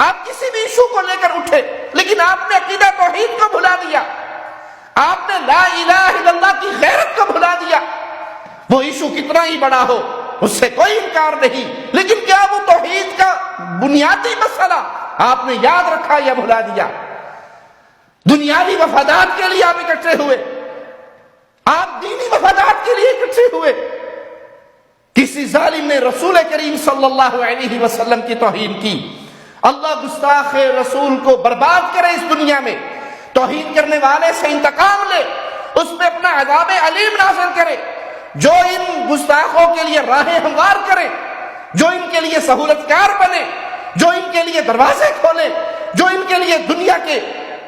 آپ کسی بھی ایشو کو لے کر اٹھے، لیکن آپ نے عقیدہ توحید کو بھلا دیا، آپ نے لا الہ الا اللہ کی غیرت کو بھلا دیا۔ وہ ایشو کتنا ہی بڑا ہو اس سے کوئی انکار نہیں، لیکن کیا وہ توحید کا بنیادی مسئلہ آپ نے یاد رکھا یا بھلا دیا؟ دنیاوی مفادات کے لیے آپ اکٹھے ہوئے، آپ دینی مفادات کے لیے اکٹھے ہوئے۔ کسی ظالم نے رسول کریم صلی اللہ علیہ وسلم کی توہین کی، اللہ گستاخ رسول کو برباد کرے اس دنیا میں، توہین کرنے والے سے انتقام لے، اس پہ اپنا عذاب علیم نازل کرے، جو ان گستاخوں کے لیے راہیں ہموار کرے، جو ان کے لیے سہولت کار بنے، جو ان کے لیے دروازے کھولے، جو ان کے لیے دنیا کے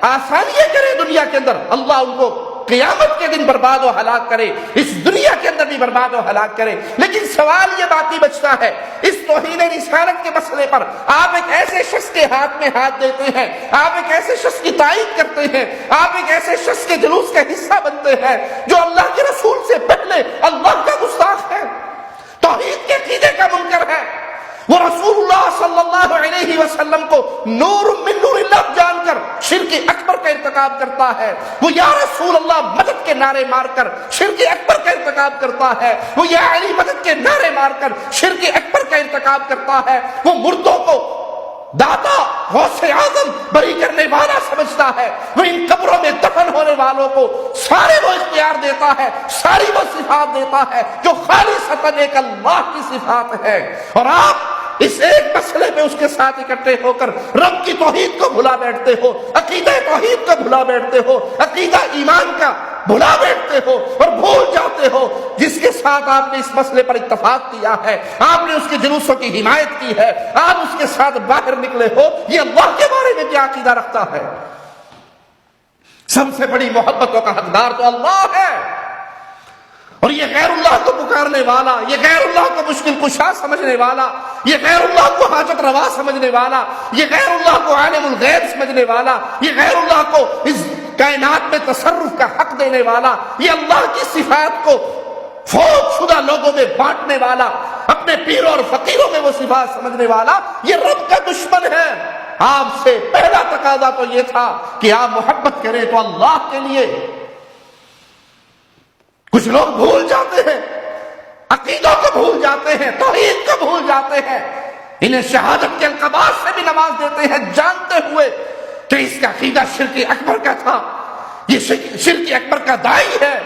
آسانیاں کرے دنیا کے اندر، اللہ ان کو قیامت کے دن برباد و ہلاک کرے، اس دنیا کے اندر بھی برباد و ہلاک کرے۔ لیکن سوال یہ باقی بچتا ہے، اس توہین رسالت کے مسئلے پر آپ ایک ایسے شخص کے ہاتھ میں ہاتھ دیتے ہیں، آپ ایک ایسے شخص کی تائید کرتے ہیں، آپ ایک ایسے شخص کے جلوس کا حصہ بنتے ہیں جو اللہ کے رسول سے پہلے اللہ کا گستاخ ہے، توحید کے عقیدے کا منکر ہے۔ وہ رسول اللہ صلی اللہ علیہ وسلم کو نور من نور اللہ جان کر شرک اکبر کا ارتکاب کرتا ہے، وہ یا رسول اللہ مدد کے نعرے مار کر شرک اکبر کا ارتکاب کرتا ہے، وہ یا علی مدد کے نعرے مار کر شرک اکبر کا ارتکاب کرتا ہے، وہ مردوں کو داتا غوث اعظم بری کرنے والا سمجھتا ہے، وہ ان قبروں میں دفن ہونے والوں کو سارے وہ اختیار دیتا ہے، ساری وہ صفات دیتا ہے جو خالصتاً ایک اللہ کی صفات ہے، اور آپ اس ایک مسئلے پہ اس کے ساتھ اکٹھے ہو کر رب کی توحید کو بھلا بیٹھتے ہو، عقیدہ توحید کو بھلا بیٹھتے ہو، عقیدہ ایمان کا بھلا بیٹھتے ہو اور بھول جاتے ہو جس کے ساتھ آپ نے اس مسئلے پر اتفاق کیا ہے، آپ نے اس کے جلوسوں کی حمایت کی ہے، آپ اس کے ساتھ باہر نکلے ہو۔ یہ اللہ کے بارے میں کیا عقیدہ رکھتا ہے؟ سب سے بڑی محبتوں کا حقدار تو اللہ ہے، اور یہ غیر اللہ کو پکارنے والا، یہ غیر اللہ کو مشکل کشا سمجھنے والا، یہ غیر اللہ کو حاجت روا سمجھنے والا، یہ غیر اللہ کو عالم الغیب سمجھنے والا، یہ غیر اللہ کو اس کائنات میں تصرف کا حق دینے والا، یہ اللہ کی صفات کو فوت شدہ لوگوں میں بانٹنے والا، اپنے پیروں اور فقیروں میں وہ صفات سمجھنے والا، یہ رب کا دشمن ہے۔ آپ سے پہلا تقاضا تو یہ تھا کہ آپ محبت کریں تو اللہ کے لیے۔ کچھ لوگ بھول جاتے ہیں، عقیدوں کو بھول جاتے ہیں، توحید کو بھول جاتے ہیں، انہیں شہادت کے القابات سے بھی نواز دیتے ہیں جانتے ہوئے کہ اس کا عقیدہ شرک اکبر کا تھا، یہ شرک اکبر کا داعی ہے،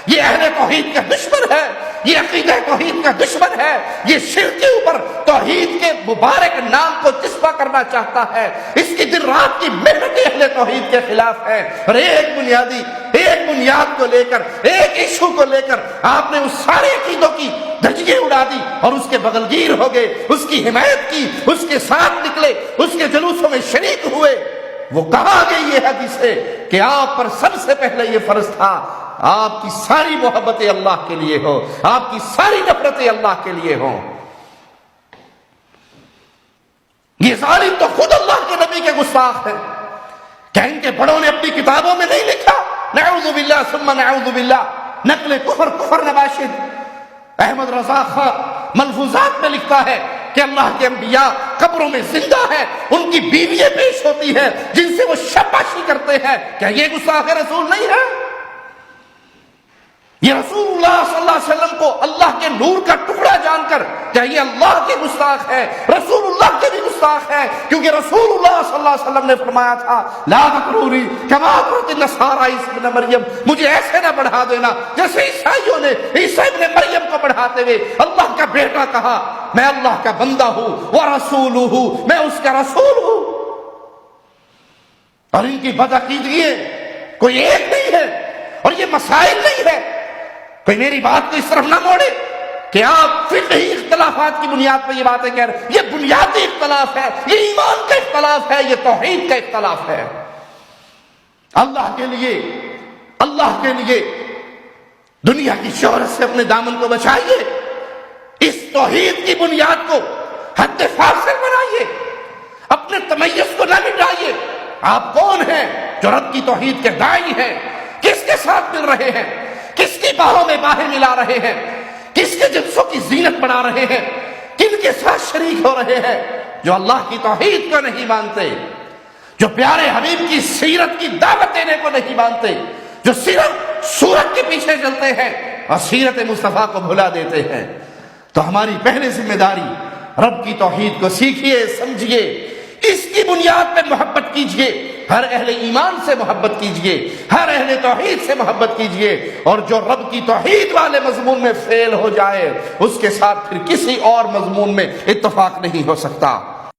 یہ اہل توحید کا دشمن ہے، یہ عقیدہ توحید کا دشمن ہے، یہ شرک کے اوپر توحید کے مبارک نام کو چسپاں کرنا چاہتا ہے، اس کی دن رات کی محنت اہل توحید کے خلاف ہے، اور ایک بنیاد کو لے کر، ایک ایشو کو لے کر آپ نے اس سارے عقیدوں کی دھجیاں اڑا دی اور اس کے بغلگیر ہو گئے، اس کی حمایت کی، اس کے ساتھ نکلے، اس کے جلوسوں میں شریک ہوئے۔ وہ کہا گئی یہ حدیث ہے کہ آپ پر سب سے پہلے یہ فرض تھا آپ کی ساری محبتیں اللہ کے لیے ہو، آپ کی ساری نفرتیں اللہ کے لیے ہوں۔ یہ ظالم تو خود اللہ کے نبی کے گستاخ ہیں، کیا ان کے بڑوں نے اپنی کتابوں میں نہیں لکھا؟ نعوذ باللہ ثم نعوذ باللہ، نقل کفر نباشد احمد رضا خان ملفوظات میں لکھتا ہے کہ اللہ کے انبیاء قبروں میں زندہ ہیں، ان کی بیوییں پیش ہوتی ہیں جن سے وہ شاباشی کرتے ہیں، کیا یہ گستاخ رسول نہیں ہے؟ یہ رسول اللہ صلی اللہ علیہ وسلم کو اللہ کے نور کا ٹکڑا جان کر کیا یہ اللہ کے گستاخ ہے؟ رسول اللہ کے بھی گستاخ ہے، کیونکہ رسول اللہ صلی اللہ علیہ وسلم نے فرمایا تھا لا تطرونی کما اطرت النصارى عیسی ابن مریم، مجھے ایسے نہ بڑھا دینا جیسے عیسائیوں نے عیسی ابن مریم کو بڑھاتے ہوئے اللہ کا بیٹا کہا۔ میں اللہ کا بندہ ہوں ورسولہ، میں اس کا رسول ہوں۔ اور ان کی بدعقیدگی کوئی ایک نہیں ہے اور یہ مسائل نہیں ہے، کوئی میری بات کو اس طرف نہ موڑے کہ آپ فقہی اختلافات کی بنیاد پر یہ باتیں کہہ رہے ہیں۔ یہ بنیادی اختلاف ہے، یہ ایمان کا اختلاف ہے، یہ توحید کا اختلاف ہے۔ اللہ کے لیے دنیا کی شہرت سے اپنے دامن کو بچائیے، اس توحید کی بنیاد کو حد فاصل بنائیے، اپنے تمیز کو نہ مٹائیے۔ آپ کون ہیں جو رب کی توحید کے داعی ہیں؟ کس کے ساتھ مل رہے ہیں؟ کس کی باہوں میں باہیں ملا رہے ہیں؟ کس کے جلسوں کی زینت بنا رہے ہیں؟ کن کے ساتھ شریک ہو رہے ہیں؟ جو اللہ کی توحید کو نہیں مانتے، جو پیارے حبیب کی سیرت کی دعوت دینے کو نہیں مانتے، جو صرف صورت کے پیچھے چلتے ہیں اور سیرت مصطفیٰ کو بھلا دیتے ہیں۔ تو ہماری پہلی ذمہ داری، رب کی توحید کو سیکھیے، سمجھیے، اس کی بنیاد پہ محبت کیجئے، ہر اہل ایمان سے محبت کیجئے، ہر اہل توحید سے محبت کیجئے، اور جو رب کی توحید والے مضمون میں فیل ہو جائے اس کے ساتھ پھر کسی اور مضمون میں اتفاق نہیں ہو سکتا۔